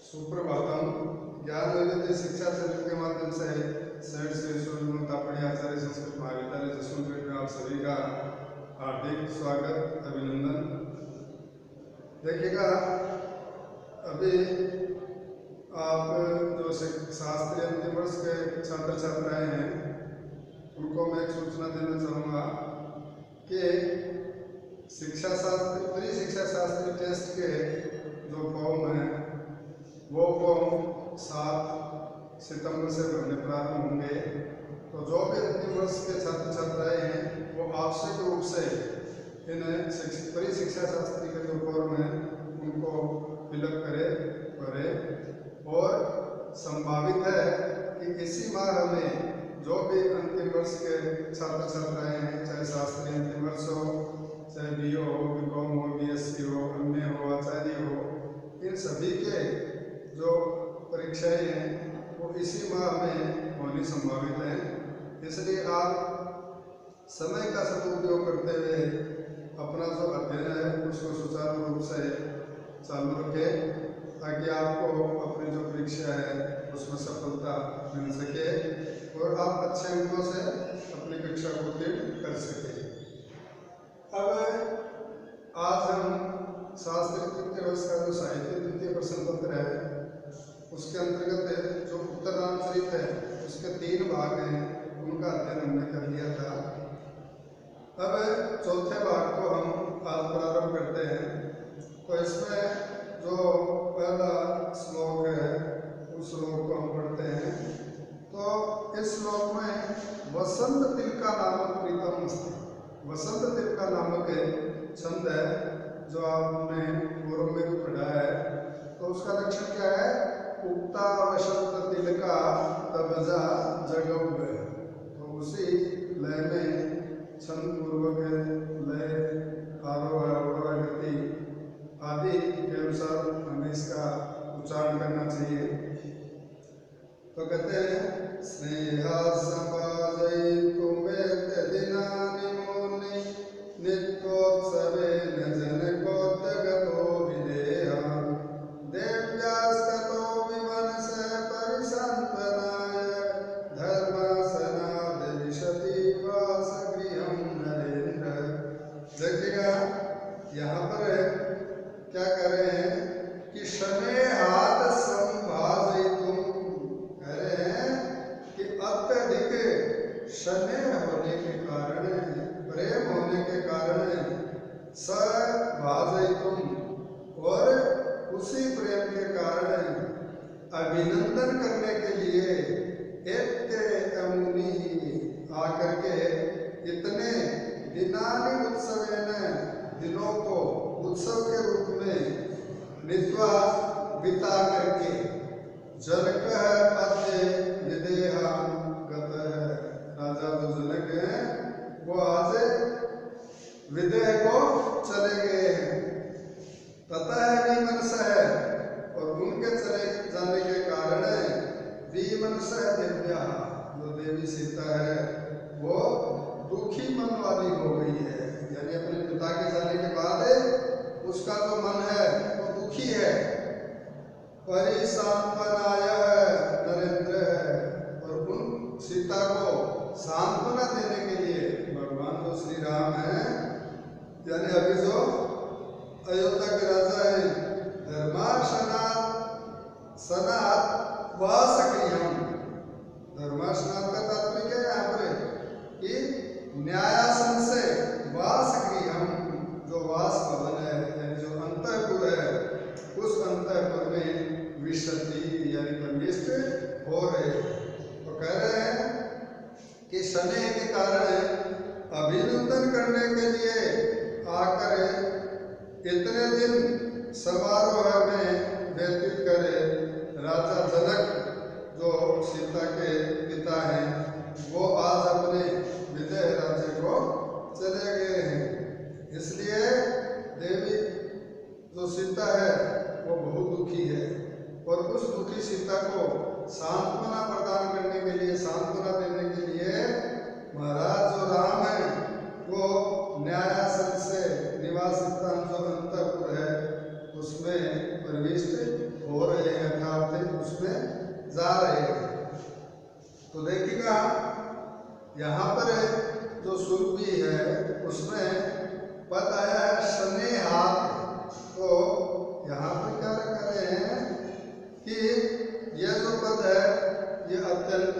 सुप्रभातम। ज्ञान वैविध्य शिक्षा चैनल के माध्यम से शहर से तापड़ी आचार्य संस्कृत महाविद्यालय जसवंतपुर में आप सभी का हार्दिक स्वागत अभिनंदन। देखिएगा, अभी आप जो शास्त्रीय अंतिम वर्ष के छात्र छात्राएं हैं उनको मैं एक सूचना देना चाहूँगा कि शिक्षा शास्त्र प्री शिक्षा शास्त्री टेस्ट के जो फॉर्म है वो फॉर्म 7 सितंबर से भरने प्रारंभ होंगे। तो जो भी अंतिम वर्ष के छात्र छात्राएं हैं वो आवश्यक रूप से इन प्री शिक्षा शास्त्री के जो फॉर्म है उनको फिलअप भरे और संभावित है कि इसी माह में जो भी अंतिम वर्ष के छात्र छात्राएं हैं, चाहे शास्त्री अंतिम वर्ष हो, चाहे बीओ हो, बीकॉम हो, बीएससी हो, एमए हो, आचार्य हो, इन सभी के जो परीक्षाएं हैं वो इसी माह में होनी संभावित है। इसलिए आप समय का सदुपयोग करते हुए अपना जो अध्ययन है उसको सुचारू रूप से चालू रखें ताकि आपको अपनी जो परीक्षा है उसमें सफलता मिल सके और आप अच्छे अंकों से अपनी कक्षा को उत्तीर्ण कर सकें। अब आज हम शास्त्री तृतीय वर्ष का जो साहित्य द्वितीय प्रश्न पत्र है उसके अंतर्गत जो उत्तर रामचरित है उसके 3 भाग हैं, उनका अध्ययन हमने कर लिया था। अब चौथे भाग को हम आज प्रारंभ करते हैं। तो इसमें जो पहला श्लोक है उस श्लोक को हम पढ़ते हैं। तो इस श्लोक में वसंत तिलका नामक प्रीतम अस्ति, वसंत तिलका नामक छंद है जो आपने पूर्व में भी पढ़ा है। तो उसका लक्षण क्या है? उक्ता वसंत तिलका तबजा जगव। तो उसी लय में छंद पूर्वक लय, आरोह, अवरोह, गति आदि के अनुसार हमें इसका उच्चारण करना चाहिए। तो कहते हैं स्नेहा समाजयितुं दिनानि मुनि नित्योत्सवे न जनकोद्गतो विदेहा देव्यास्ततो विमनस परिसंतनाय धर्मासनाद विशति वासगृहं नरेन्द्र। देखिएगा, यहाँ पर क्या कर रहे हैं कि स्नेहात् संभाजयितुं, कह रहे हैं कि अत्यधिक स्नेह होने के कारण, प्रेम होने के कारण सभाजयितुं, और उसी प्रेम के कारण अभिनंदन करने के लिए एक मुनि आकर के इतने दिनानि उत्सवेन, दिनों को उत्सव के रूप में नित्वा बिता करके जनक अद्य विदेहा गत, राजा जो जनक हैं वो आज विदेह को चले गए हैं। ततः विमनस है, और उनके चले जाने के कारण विमनस दिव्या, जो देवी सीता है वो दुखी मन वाली हो गई है। यानी अपने पिता के जाने के बाद उसका जो मन है वो दुखी है। परिसंपनाय नरेंद्र है, और उन सीता को सांत्वना देने के लिए भगवान जो श्री राम है, यानी अभी जो अयोध्या के राजा है, धर्मासनात् वासगृहम्। धर्मासनात् का तात्पर्य क्या है यहाँ पर कि न्यायासन से वासगृहम्, जो वास भवन है यानी जो अंतःपुर है, उस अंतःपुर में विशति यानी प्रविष्ट हो रहे। तो कह रहे हैं कि स्नेह के कारण अभिनंदन करने के लिए आकर इतने दिन समारोह में व्यतीत करे राजा जनक, जो सीता के पिता हैं, वो आज अपने विदेह राज्य को चले गए हैं। इसलिए देवी जो सीता है वो बहुत दुखी है, और उस दुखी सीता को सांत्वना प्रदान करने के लिए, सांत्वना देने के लिए महाराज जो राम है वो न्यायासन से निवास स्थान जो अंतःपुर है उसमें प्रविष्ट हो रहे हैं। जा रहे हैं। तो देखिएगा यहाँ पर जो सुरभि है उसमें पद आया है स्नेहात। तो यहाँ पर क्या कर रहे हैं कि यह जो पद है ये अत्यंत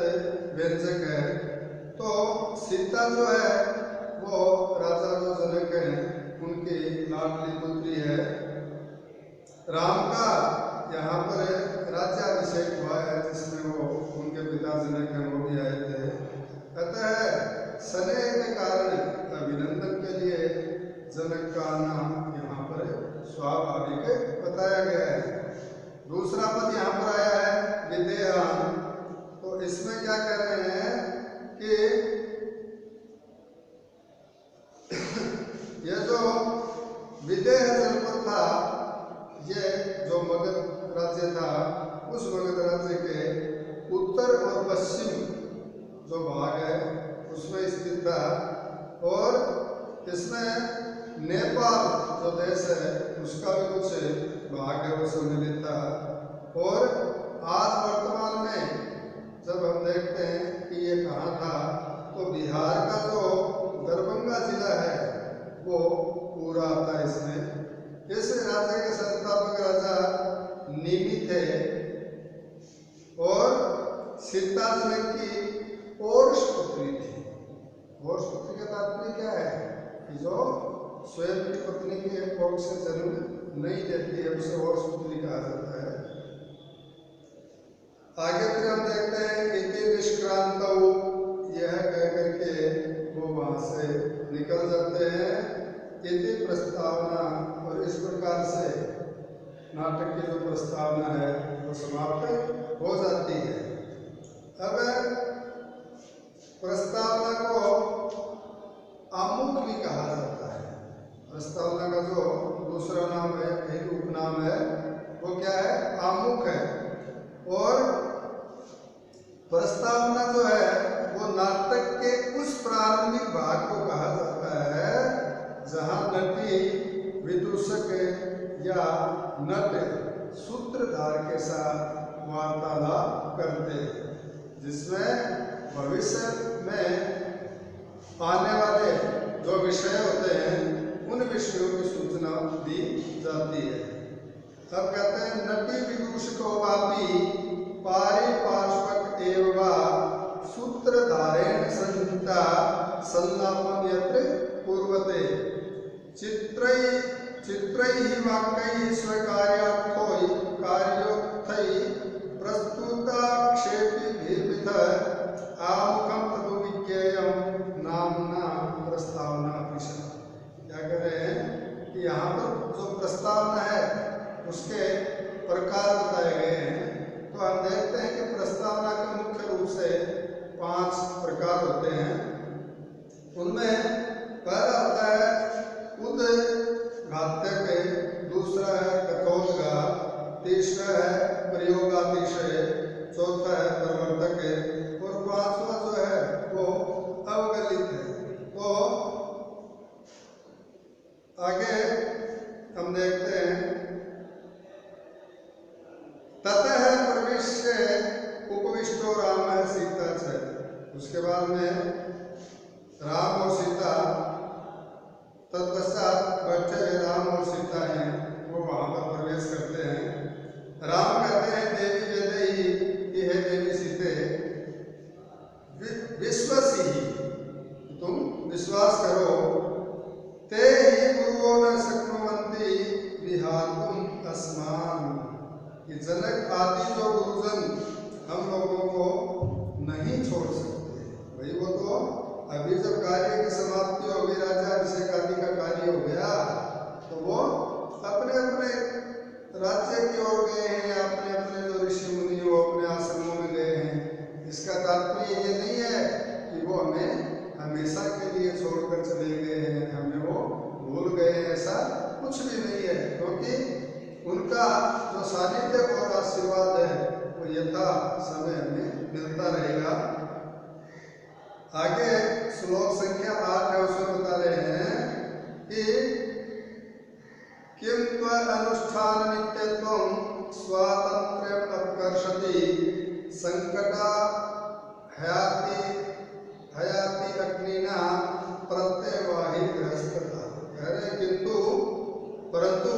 व्यंजक है। तो सीता जो है वो राजा जो जनक हैं उनकी लाडली पुत्री है। राम का यहाँ पर राज्याभिषेक हुआ है जिसमें वो उनके पिता जनक हैं वो भी आए थे। अतः स्नेह के कारण अभिनंदन के लिए जनक का आना यहाँ पर स्वाभाविक बताया गया है। दूसरा पद यहाँ पर आया है विदेहान। तो इसमें क्या कह रहे हैं कि यह जो विदेह जनपद था ये जो मगध राज्य था उस मगध राज्य के उत्तर और पश्चिम जो भाग है उसमें स्थित था। और इसमें नेपाल जो देश है उसका भी कुछ भाग है वो सम्मिलित था। और आज वर्तमान में जब हम देखते हैं कि ये कहाँ था तो बिहार का जो दरभंगा जिला है वो पूरा आता है इसमें। इस राज्य के संस्थापक राजा निमि थे और सीता जनक की औरस पुत्री थी। औरस पुत्री का तात्पर्य क्या है कि जो स्वयं की पत्नी के कोख से जन्म नहीं देती है उसे औरस पुत्री कहा जाता है। आगे फिर हम देखते हैं इति निष्क्रांत यह कह करके वो वहां से निकल जाते हैं। इति प्रस्तावना और इस प्रकार से नाटक की जो प्रस्तावना है वो समाप्त हो जाती है। अब प्रस्तावना को आमुख भी कहा जाता है। प्रस्तावना का जो दूसरा नाम है एक उपनाम है वो क्या है आमुख है। और प्रस्तावना जो है वो नाटक के उस प्रारंभिक भाग को कहा जाता है जहां नटी विदूषक या नट सूत्रधार के साथ वार्तालाप करते हैं जिसमें भविष्य में आने वाले जो विषय होते हैं उन विषयों की सूचना दी जाती है। अब कहते हैं नटी विदूषको वापी पारिपार्श्वक एवं सूत्रधारेण संहिता संलापन यत्र पूर्वते चित्रैः वाक्यैः स्वकार्यार्थोय कार्योत्थै प्रस्तुताक्षेपिभिर्विध आमुखं तदुविज्ञेयं नाम्ना प्रस्तावना विषय। क्या कह रहे हैं कि यहाँ पर जो प्रस्तावना है उसके प्रकार बताए गए हैं। तो हम देखते हैं कि प्रस्तावना के मुख्य रूप से 5 प्रकार होते हैं। उनमें पहला होता है उद्घात्यक, दूसरा है कथोद्गार, तीसरा है प्रयोगातिशय, चौथा है प्रवर्तक और पांचवा जो है वो अवगलित है। तो आगे हम देखते हैं ततः प्रविश्य उपविष्टो राम सीता च। उसके बाद में राम और सीता तत्पश्चात बैठे हुए राम और सीता हैं वो वहां पर प्रवेश करते हैं। राम कहते हैं देवी वेदेहि कि हे देवी सीते विश्वसी तुम विश्वास करो ते ही गुरुओं न शक्नुवन्ति विहातुम अस्मान कि जनक आदि जो गुरुजन हम लोगों को नहीं छोड़ सकते। भाई वो तो अभी जब कार्य की समाप्ति हो गई राज्याभिषेक आदि का कार्य हो गया तो वो अपने अपने राज्य की ओर गए हैं या अपने अपने जो ऋषि मुनि वो अपने आश्रमों में गए हैं। इसका तात्पर्य ये नहीं है कि वो हमें हमेशा के लिए छोड़कर चले गए हैं, हमें वो भूल गए हैं, ऐसा कुछ भी नहीं है। क्योंकि उनका जो सानिध्य और आशीर्वाद है वो यथा समय हमें मिलता रहेगा। आगे श्लोक संख्या 8 है उसमें बता रहे हैं कि किम त्व अनुष्ठान नित्यत्वं स्वातंत्र्यम् उत्कर्षति संकटा हयाति हयाति अग्निना प्रत्यवाही गृहस्थता। कह रहे किंतु परंतु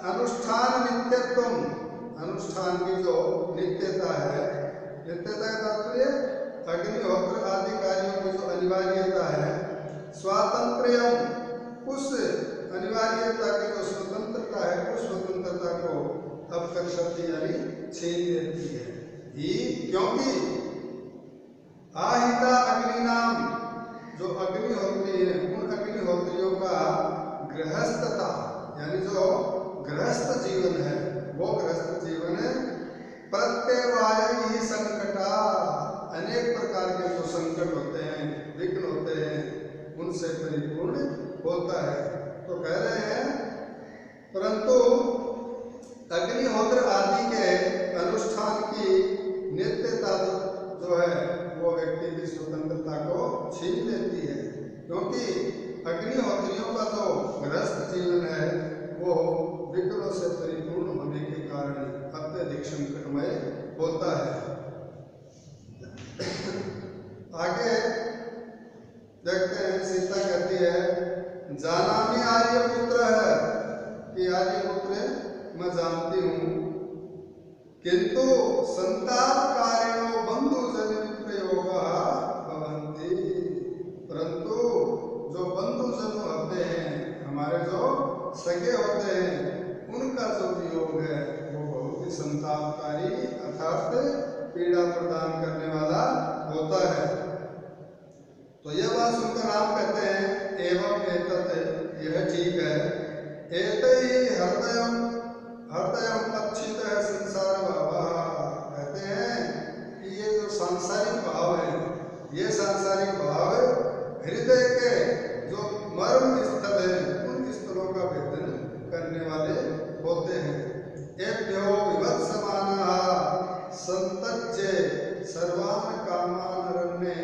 अनुष्ठान नित्यत्व, अनुष्ठान की जो नित्यता है, नित्यता का तात्पर्य अग्निहोत्र आदि कार्यों की जो अनिवार्यता है, स्वातंत्र्यम, उस अनिवार्यता की जो स्वतंत्रता है, उस स्वतंत्रता को अपकर्षति यानी छीन लेती है। ही क्योंकि आहिता अग्निनाम, जो अग्निहोत्री है, उन अग्निहोत्रियों का गृहस्थता यानी जो गृहस्थ जीवन है, वो गृहस्थ जीवन है प्रत्यवाय ही संकटा, अनेक प्रकार के जो संकट होते हैं, विघ्न होते हैं, उनसे परिपूर्ण होता है। तो कह रहे हैं परंतु अग्निहोत्र आदि के अनुष्ठान की नित्यता जो है वो व्यक्ति की स्वतंत्रता को छीन लेती है, क्योंकि अग्निहोत्रियों का जो गृहस्थ जीवन है वो विघ्नों से परिपूर्ण होने के कारण अत्यधिक संकटमय होता है। आगे देखते हैं, सीता कहती है जानामि आर्यपुत्र है कि आर्यपुत्र मैं जानती हूँ, किंतु संतापकारिणो बंधु जन प्रयोग भवन्ति, परंतु जो बंधु जन होते हैं, हमारे जो सगे होते हैं, उनका जो वियोग है वो बहुत ही संतापकारी अर्थात पीड़ा प्रदान करने वाला होता है। तो यह बात सुनकर राम कहते हैं एवं एतत्, यह ठीक है, एतैहि हृदयम हृदयम अच्छित है संसार भाव, कहते हैं कि ये जो सांसारिक भाव है, ये सांसारिक भाव हृदय के जो मर्म स्थल है, उन स्थलों का भेदन करने वाले होते हैं। एभ्यो विभत्समानः संतज्य सर्वान् कामान् रण्ये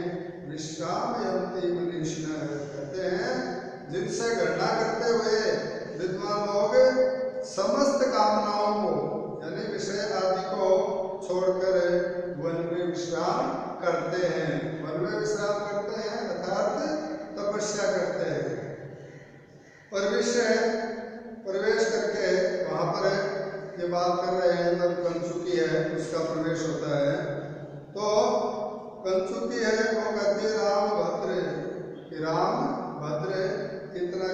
विश्रामयन्ति मनीषिणः, कहते हैं जिनसे गणना करते हुए विद्वान लोग समस्त कामनाओं को यानी विषय आदि को छोड़कर वन में विश्राम करते हैं। वन में विश्राम करते हैं अर्थात तपस्या करते हैं, और विषय प्रवेश करके वहां पर ये बात कर रहे हैं, तब कंचुकी है उसका प्रवेश होता है। तो कंचुकी है वो कहती है राम भद्र, कि राम भद्र इतना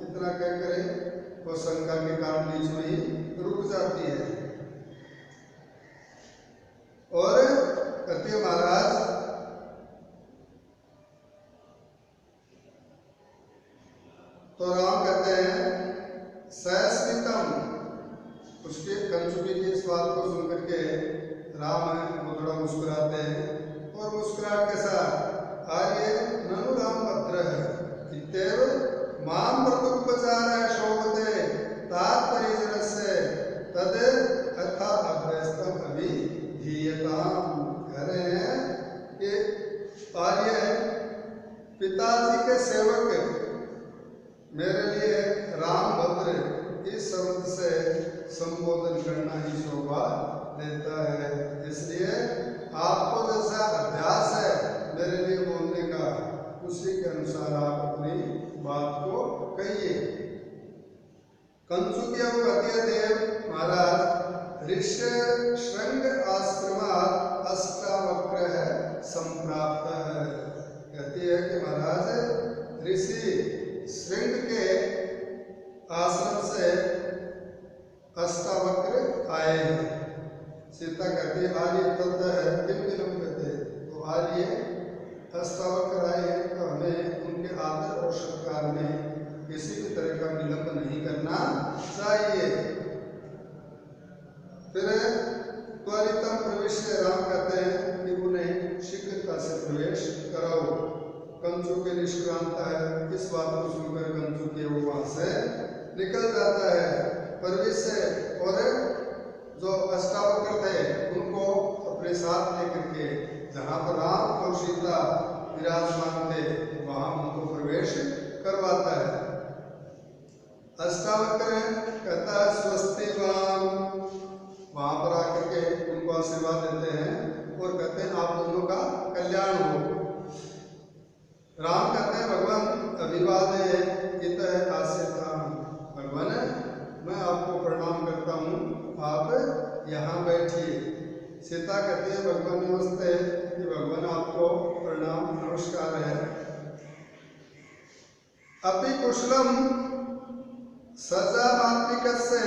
इतना कह करे वो शंका के कारण बीच में ही रुक जाती है और कहती है महाराज तो राम कहते हैं सस्मितम, उसके कंचुकी की इस बात को सुनकर के राम वो थोड़ा मुस्कुराते हैं और मुस्कुराहट के साथ आर्य ननु राम भद्र है इत्येव माम प्रत्युपचार है शोभते तात्परिजनस्य तद अथा अभ्यस्तम अभिधीयताम, कह रहे हैं कि आर्य पिताजी के सेवक मेरे लिए राम भद्र इस शब्द से संबोधन करना ही शोभा देता है, इसलिए आपको जैसा अभ्यास है मेरे लिए बोलने का, उसी के अनुसार आप अपनी बात को कहिए। कंचुकी देव महाराज ऋष्य श्रृंग आश्रम अष्टावक्र है संप्राप्त है, कहती है कि महाराज ऋषि श्रृंग के आश्रम से अष्टावक्र आए हैं। सीता कहती है आर्य तत्व है किम विलंब कहते, तो आर्य अष्टावक्र आए हैं तो हमें उनके आदर और सत्कार में किसी भी तरह का विलंब नहीं करना चाहिए। फिर त्वरितम प्रवेश राम कहते हैं कि उन्हें शीघ्रता से प्रवेश कराओ। कंचुकी निष्क्रांत है, इस बात को सुनकर कंचुकी वो वहां से निकल जाता है प्रवेश से, और जो अष्टावक्र थे उनको अपने साथ लेकर के जहाँ पर राम और सीता विराजमान थे वहां उनको प्रवेश करवाता है। अष्टावक्र राम कहते हैं भगवान अभिवादे इतः आस्यताम, भगवान मैं आपको प्रणाम करता हूँ, आप यहाँ बैठिए। सीता कहती है भगवान नमस्ते, कि भगवान आपको प्रणाम नमस्कार है। अपि कुशलम सजा मात्रिकस्य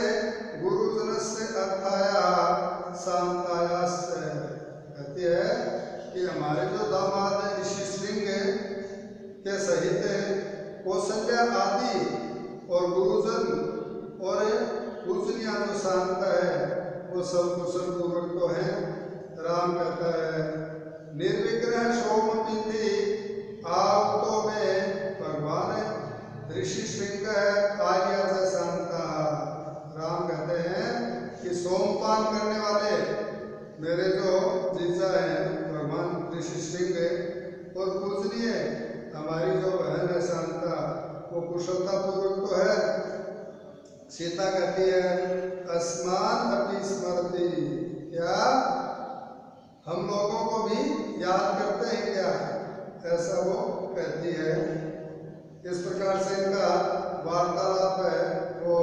गुरुजनस्य अर्थाया शांतायास्य, कहती है कि हमारे जो दामाद है ऋषि श्रृंग के सहित कौशल्या आदि और गुरुजन और पूजनिया जो शांत है वो सब कुशल पूर्वक तो है। राम कहता है निर्विघ्न सोमपीति आवतो में भगवान ऋषि श्रृंग आर्य से शांता। राम कहते हैं कि सोमपान करने वाले मेरे जो जीजा हैं भगवान ऋषि श्रृंग और पूजनीय हमारी जो बहन है शांता, वो कुशलता पूर्वक तो है। सीता कहती है अस्मान अपि स्मरति, क्या हम लोगों को भी याद करते हैं क्या, ऐसा वो कहती है। इस प्रकार से इनका वार्तालाप है वो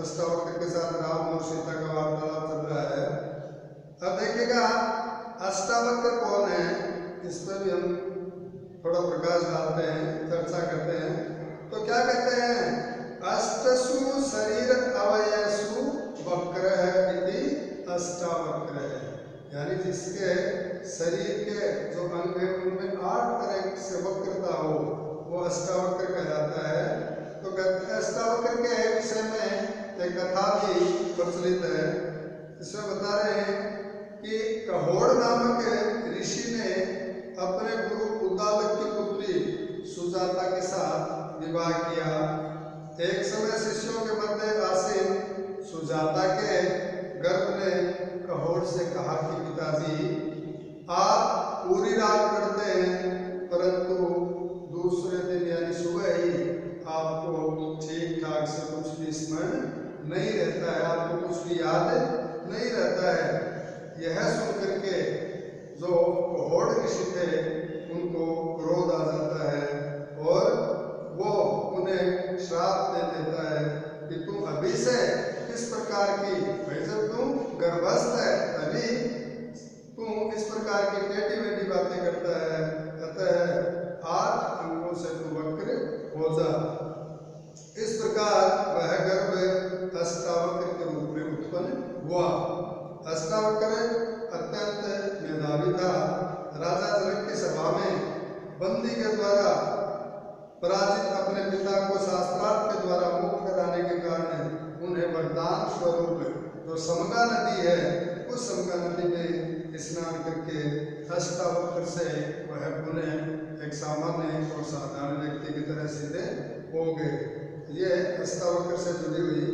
अष्टावक्र के साथ राम और सीता का वार्तालाप चल रहा है। अब देखिएगा अष्टावक्र कौन है, इस पर भी हम थोड़ा प्रकाश डालते हैं, चर्चा करते हैं। तो क्या कहते हैं, अष्टसु शरीर अवयसु वक्र है इति अष्टावक्र है, यानी जिसके शरीर के जो अंग है उनमें 8 तरह से वक्रता हो वो अष्टावक्र कहलाता है। तो कहते हैं अष्टावक्र के विषय में एक कथा भी प्रचलित है। इसमें बता रहे हैं कि कहोड़ नामक ऋषि ने अपने गुरु उद्दालक की पुत्री सुजाता के साथ विवाह किया। एक समय शिष्यों के मध्य आसीन सुजाता के गर्भ ने कहोड़ से कहा कि पिताजी आप पूरी रात पढ़ते हैं परंतु दूसरे दिन यानी सुबह ही आपको ठीक ठाक से कुछ भी स्मरण नहीं रहता है, आपको कुछ भी याद नहीं रहता है। यह सुनकर के जो कहोड़ ऋषि थे उनको क्रोध आ जाता है और वो उन्हें श्राप दे देता है कि तुम अभी से इस प्रकार की, जब तुम गर्भस्थ है अभी तुम इस प्रकार की टेढ़ी मेढ़ी बातें करता है, अतः 8 अंगों से तू वक्र हो जा। इस प्रकार वह गर्भ अष्टावक्र के रूप में उत्पन्न हुआ। अष्टावक्र अत्यंत मेधावी था। राजा जनक की सभा में बंदी के द्वारा पराजित अपने पिता को शास्त्रार्थ के द्वारा मुक्त कराने के कारण उन्हें वरदान स्वरूप जो समगा नदी है उस समगा नदी में स्नान करके अष्टावक्र से वह पुनः एक सामान्य और साधारण व्यक्ति की तरह सीधे हो गए। ये अष्टावक्र से जुड़ी हुई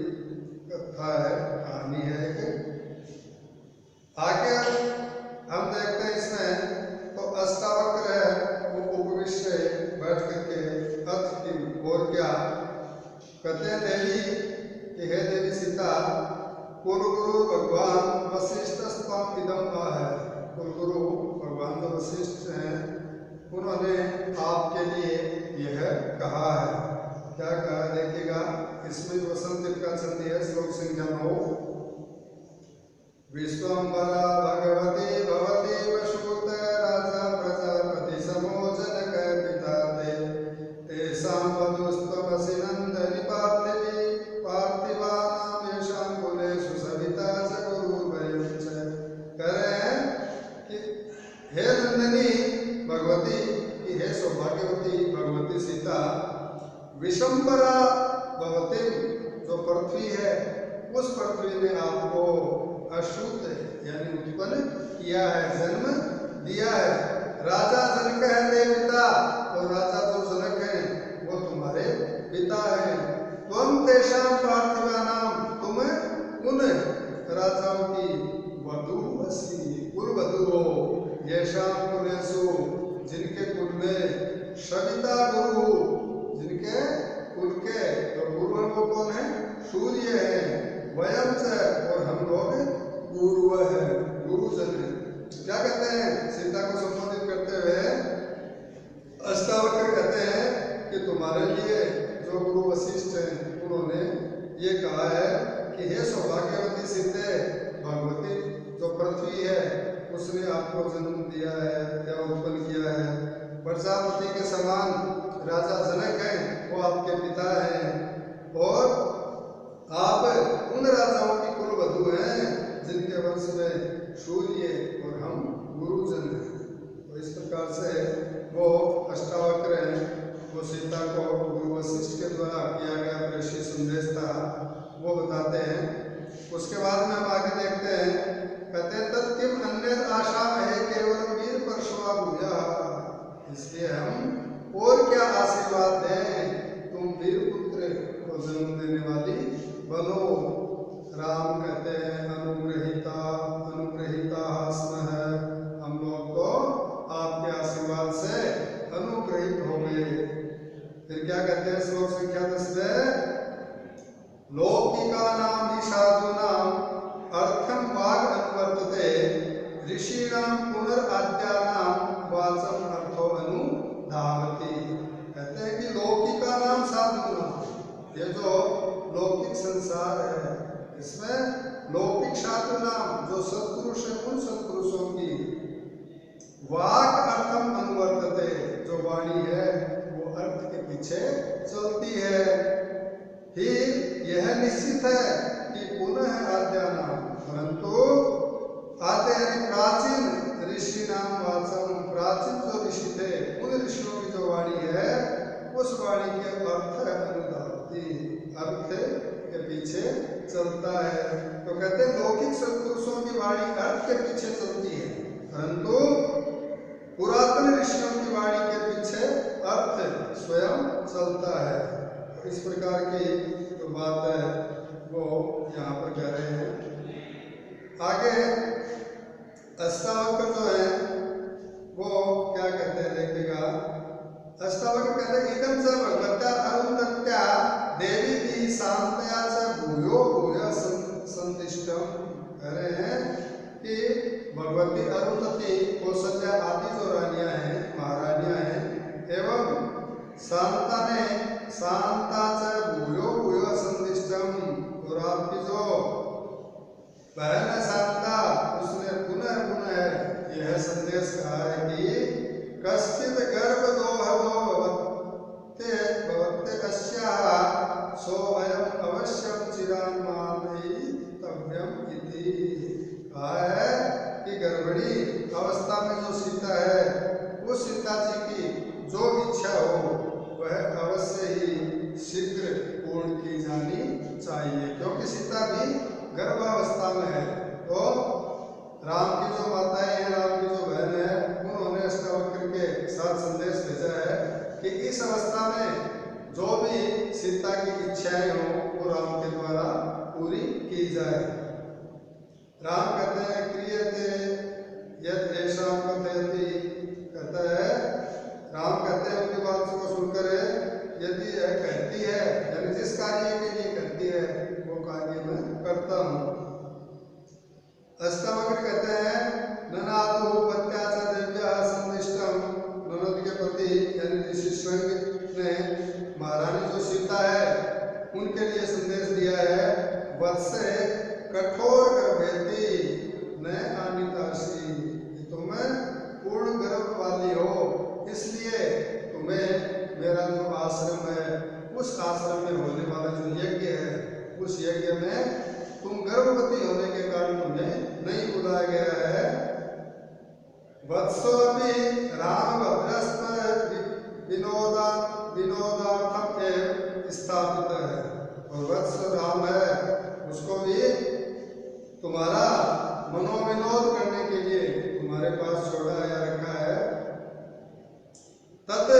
कथा है, कहानी है एक। आगे हम देखते हैं इसमें तो अष्टावक्र है वो उपविष्ट से बैठ करके अथ की और क्या कहते हैं देवी कि हे देवी सीता कुलगुरु भगवान वशिष्ठ स्वाम इदम है। कुलगुरु भगवान जो वशिष्ठ हैं उन्होंने आपके लिए यह कहा है। क्या कहा देखिएगा, इसमें वसंत का छंद है श्लोक संख्या 9। विश्वम्भरा भगवती भवती वशुत राजा प्रजापति समो जनक पिता ते तेषां वधूस्त्वमसि नन्दनि पार्थिवानां येषां कुलेषु सविता च गुरुर्वयं च। कह रहे हैं कि हे नंदिनी भगवती की हे सौभाग्यवती भगवती सीता, विश्वम्भरा भवती जो पृथ्वी है उस पृथ्वी ने आपको अशुद्ध यानी उत्पन्न किया है, जन्म दिया है। राजा जनक है देवता और राजा जो जनक है वो तुम्हारे पिता है। तुम तेषां पार्थिवानाम, तुम उन राजाओं की वधू असी, कुल वधू हो। येषां कुलेषु, जिनके कुल में सविता गुरु, जिनके कुल के तो गुरु वो कौन है, सूर्य है। वयम से और हम लोग गुरु है, गुरुजन है। क्या कहते हैं सीता को संबोधित करते हुए अष्टावक्र कहते हैं कि तुम्हारे लिए जो गुरु वशिष्ठ हैं उन्होंने ये कहा है कि हे सौभाग्यवती सीते, भगवती जो पृथ्वी है उसने आपको जन्म दिया है या उत्पन्न किया है। प्रजापति के समान राजा जनक हैं, वो आपके पिता हैं और आप उन राजाओं की कुलवधु हैं जिनके वंश में सूर्य और हम गुरुजन हैं। तो इस प्रकार से वो अष्टावक्र हैं, वो सीता को गुरु वशिष्ठ के द्वारा किया गया प्रेषित संदेश था, वो बताते हैं। उसके बाद में हम आगे देखते हैं, कहते हैं तत्किम अन्य आशा है केवल वीर परशुआ भूया। इसलिए हम और क्या आशीर्वाद दें, तुम वीर पुत्र को जन्म देने वाली बनो। राम कहते हैं अनुग्रहिता अनुग्रहिता स्म है, हम लोग तो आपके आशीर्वाद से अनुग्रहित हो गए। फिर क्या कहते हैं श्लोक संख्या 10 में, लौकिका नाम ही साधु नाम अर्थम वाग अनुवर्तते ऋषिणाम पुनराद्या नाम वाचम अर्थो अनुधावती। कहते हैं कि लौकिका नाम साधु नाम, ये जो लौकिक संसार है इसमें लौकिक साधु नाम जो सत्पुरुष है उन सत्पुरुषों की वाक अर्थम अनुवर्तते, जो वाणी है वो अर्थ के पीछे चलती है। फिर यह निश्चित है कि पुनः आद्या नाम, परंतु आते हैं प्राचीन ऋषि नाम वाचम, प्राचीन जो ऋषि थे उन ऋषियों की जो वाणी है उस वाणी के अर्थ अनुदाती, अर्थ के पीछे चलता है। तो कहते हैं लौकिक सत्पुरुषों की वाणी अर्थ के पीछे चलती है, परंतु पुरातन ऋषियों की वाणी के पीछे अर्थ स्वयं चलता है। इस प्रकार की जो बात है वो यहाँ पर कह रहे हैं। आगे अष्टावक्र जो है वो क्या कहते हैं देखिएगा। अष्टावक्र कहते हैं इदम च भगवत्या अरुंधत्या देवी की शांतया च भूयो भूय संतिष्ठम। कह रहे हैं कि भगवती अरुंधति कौशल्या आदि जो रानियां हैं महारानियां हैं एवं शांता ने शांता च भूयो भूयो संतिष्ठम, और आपकी जो बहन है शांता उसने पुनः पुनः यह संदेश कहा है कि कश्चित गर्भ दोह दो भवते भवते अस्याः सो अयम अवश्यम चिरान मानयितव्यम इति। कहा है कि गर्भिणी अवस्था में जो सीता है उस सीता जी की जो इच्छा हो वह अवश्य ही शीघ्र पूर्ण की जानी चाहिए, क्योंकि सीता भी गर्भावस्था में है। तो राम की जो माताएं हैं, राम की जो बहन है, उन्होंने अष्टावक्र के साथ संदेश भेजा है कि इस अवस्था में जो भी सीता की इच्छाएं हो वो राम के द्वारा पूरी की जाए। राम कहते हैं क्रियते यद ऐसा कथयति, कहता है राम कहते हैं उनकी बात को सुनकर यदि यह कहती है, यानी जिस कार्य के लिए कहती है वो कार्य मैं करता हूँ। अष्टावक्र कहते हैं ननादु पत्या च देव्या संदिष्टम, ननद के पति यानी ऋषि स्वयं ने महारानी जो सीता है उनके लिए संदेश दिया है, वत्से कठोर गर्भवती न आनितासी, तुम पूर्ण गर्भ वाली हो, इसलिए तुम्हें मेरा जो आश्रम है उस आश्रम में होने वाला जो यज्ञ है उस यज्ञ में तुम गर्भवती होने के कारण तुम्हें नहीं बुलाया गया है। वत्सो भी राम भद्रस्थ विनोदार्थम एवं स्थापित है, और वत्स राम है उसको भी तुम्हारा मनोविनोद करने के लिए तुम्हारे पास छोड़ा या रखा है। तत्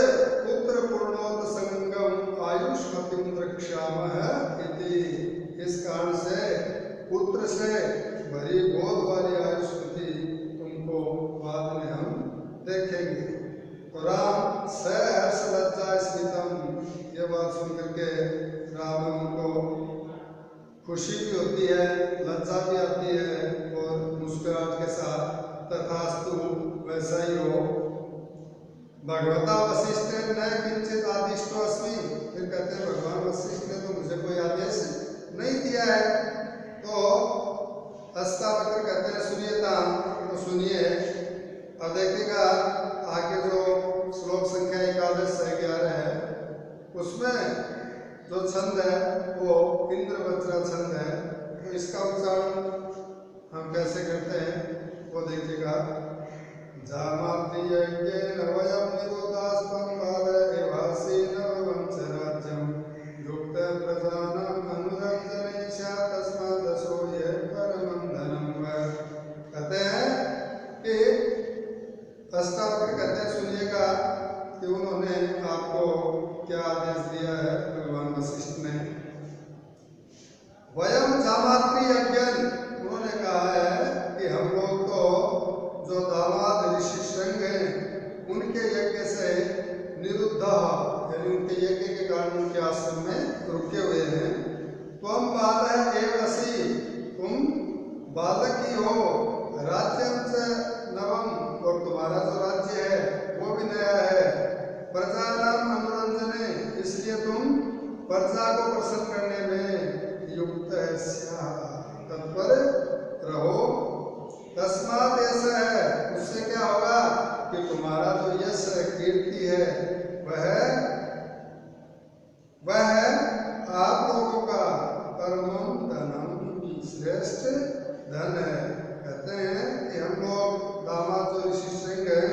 पुत्र पूर्णोत संगम आयुष्मतिम द्रक्ष्यामः इति, इस कारण से पुत्र से भरी गोद वाली आयुष्मति तुमको बाद में हम देखेंगे। तो राम सहर्ष लज्जा स्मितम, ये बात सुन करके राम उनको खुशी भी होती है, लज्जा भी आती है और मुस्कुराहट के साथ तथास्तु वैसा ही हो। भगवता वशिष्ठ न किंचित आदिष्टो अस्मि। फिर कहते हैं भगवान वशिष्ठ ने तो मुझे कोई आदेश नहीं दिया है। तो अष्टावक्र कहते हैं सुनिएता, तो सुनिए। अब देखिएगा आगे जो श्लोक संख्या 11 से 11 है उसमें जो छंद है वो इंद्रवज्रा छंद है। तो इसका उच्चारण हम कैसे करते हैं वो देखिएगा। जामात्रियज्ञेन वयं निरुदास्तं बालएवासीन वंश राज्यं युक्त प्रजानाम् अनुरञ्जने स्यात् तस्मादसो ये परमं धनं वै। कहते हैं कि अष्टावक्र कहते हैं सुनिएगा कि उन्होंने आपको क्या आदेश दिया है भगवान वशिष्ठ ने। वयम जामात्री यज्ञन, उन्होंने कहा है कि हम लोग तो जो दामाद ऋषि श्रृंग हैं उनके यज्ञ से निरुद्ध, यानी उनके यज्ञ के कारण उनके आश्रम में रुके हुए हैं। त्वम बालः एव असि, तुम बालक ही हो। राज्यं च नवम, और तुम्हारा जो राज्य है वो भी नया है। प्रजानाम अनुरंजने, इसलिए तुम प्रजा को प्रसन्न करने में युक्त है, तत्पर रहो। तस्मात ऐसा है, उससे क्या होगा कि तुम्हारा जो यश कीर्ति है वह आप लोगों का परम धनम, श्रेष्ठ धन है। कहते हैं कि हम लोग दामाद जो ऋषि श्रृंग हैं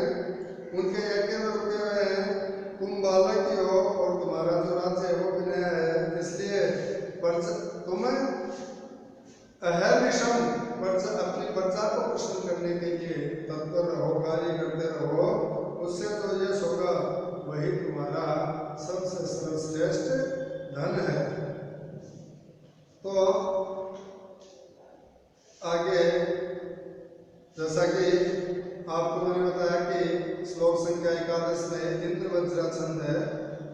उनके यज्ञ में रुके हुए हैं। तुम बालक ही हो और तुम्हारा जो राज्य है वो भी नया है, इसलिए तुम अहर्निशम अपनी प्रजा को प्रसन्न करने के लिए तत्पर रहो, कार्य करते रहो। उससे तो यश होगा, वही तुम्हारा सबसे सर्वश्रेष्ठ धन है। तो आगे जैसा कि आपको मैंने बताया कि श्लोक संख्या 11 में इंद्रवज्रा छंद है,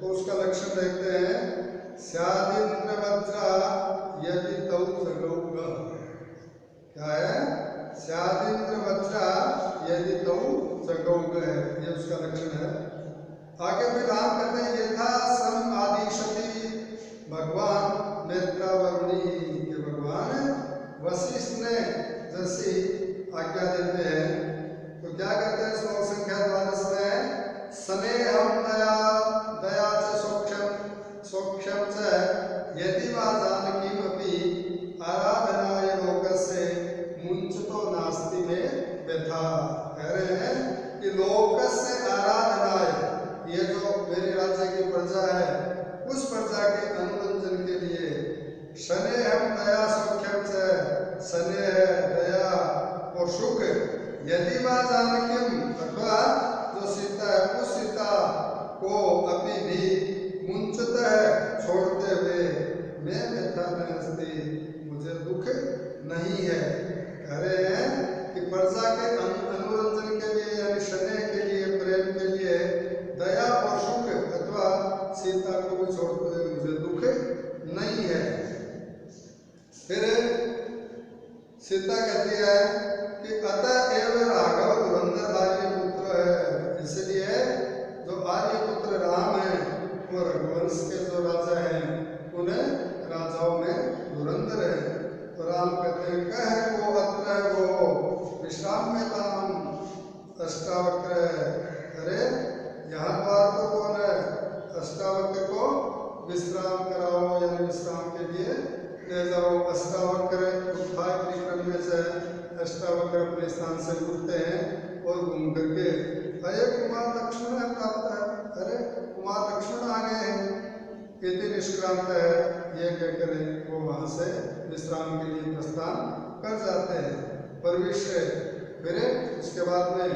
तो उसका लक्षण देखते हैं। स्यादिंद्रवज्रा यदि तौ जगौगा, क्या है? स्यादिंद्रवज्रा यदि तौ जगौगा है, ये उसका लक्षण है। आगे फिर राम कहते हैं यथा सम आदिशति भगवान नेत्रावरुणी, के भगवान वशिष्ठ ने जैसी आज्ञा देते हैं तो क्या कहते हैं श्लोक संख्या 12 में। स्नेहम दया च सौख्यम च यदि वा जानकीमपि आराधनाय लोकस्य मुंचतो नास्ति में व्यथा। कह रहे हैं कि लोकस्य आराधनाय, ये जो मेरे राज्य की प्रजा है उस प्रजा के अनुरंजन के लिए स्नेहम दया सौख्यम च, स्नेह दया और सुख, यदि वा जानकीम, अथवा जो सीता है उस सीता को अभी भी मुंचत है छोड़ते हुए मैं व्यथा नस्ती, मुझे दुख नहीं है। कह रहे हैं कि प्रजा के अनुरंजन के लिए यानी स्नेह के लिए, प्रेम के लिए दया और सुख अथवा सीता को भी छोड़ते हुए मुझे दुख नहीं है। फिर सीता कहती है कि अतः एव राघव धुरंधर आर्य पुत्र है, इसलिए जो आर्य पुत्र राम है वो रघुवंश के जो राजा हैं उन्हें राजाओं में धुरंधर है। तो राम कहते हैं कह वो अत्र वो विश्राम में ताम अष्टावक्र है। अरे यहाँ द्वार को कौन है? अष्टावक्र को विश्राम कराओ, यानी विश्राम के लिए ले जाओ। अष्टावक्र उत्थान परिक्रम में से अष्टावक्र अपने स्थान से उठते हैं और घूम करके अरे कुमार लक्ष्मण प्राप्त है, अरे कुमार लक्ष्मण आ गए हैं, इतनी निष्क्रांत है, ये कहकर वो वहां से विश्राम के लिए प्रस्थान कर जाते हैं। प्रवेश फिर उसके बाद में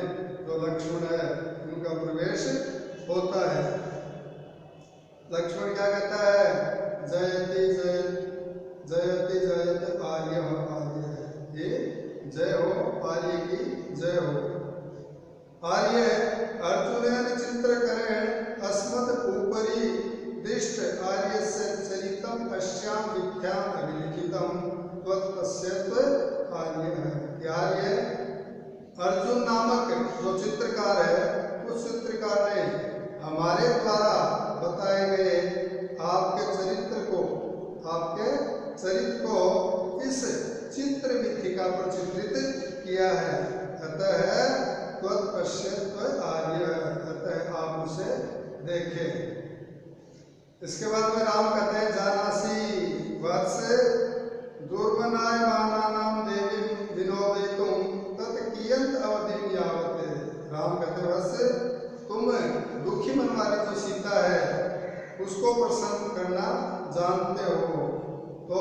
जो लक्ष्मण है उनका प्रवेश होता है। लक्ष्मण क्या कहता है? जयति जयति जयत आर्य आर्य, ये जय हो, आर्य की जय हो। आर्य अर्जुन चित्र करें अस्मत् ऊपरी दृष्ट आर्य से चरितम अश्याम विख्याम अभिलिखितम त्वत्पश्यत्व आर्य है। आर्य अर्जुन नामक जो चित्रकार है उस चित्रकार ने हमारे द्वारा बताए गए आपके चरित्र को इस चित्र मिथिका पर चित्रित किया है। अतः त्वत्पश्यत्व आर्य, अतः आप उसे देखें। इसके बाद में राम कहते हैं जानासी वत्स दुर्मनाय मानानाम देवी विनोदितुम तत् कियंत अवधिम यावत। राम कहते हैं वत्स तुम दुखी मन वाली जो सीता है उसको प्रसन्न करना जानते हो, तो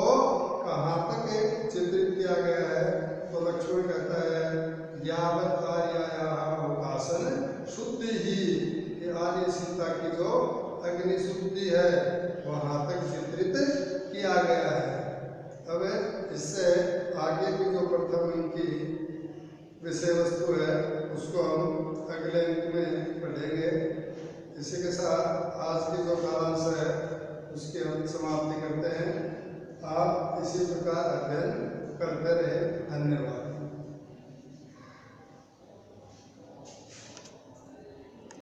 कहाँ तक चित्रित किया गया है? तो लक्ष्मण कहता है यावत आर्याया अवकाशन शुद्धि ही, ये आर्य सीता की जो अग्नि शुद्धि है वहाँ तक चित्रित किया गया है। अब इससे आगे की जो प्रथम इनकी विषय वस्तु है उसको हम अगले अंक में पढ़ेंगे। इसी के साथ आज की जो कालांश है उसकी हम समाप्ति करते हैं। आप इसी प्रकार अध्ययन करते रहे। धन्यवाद।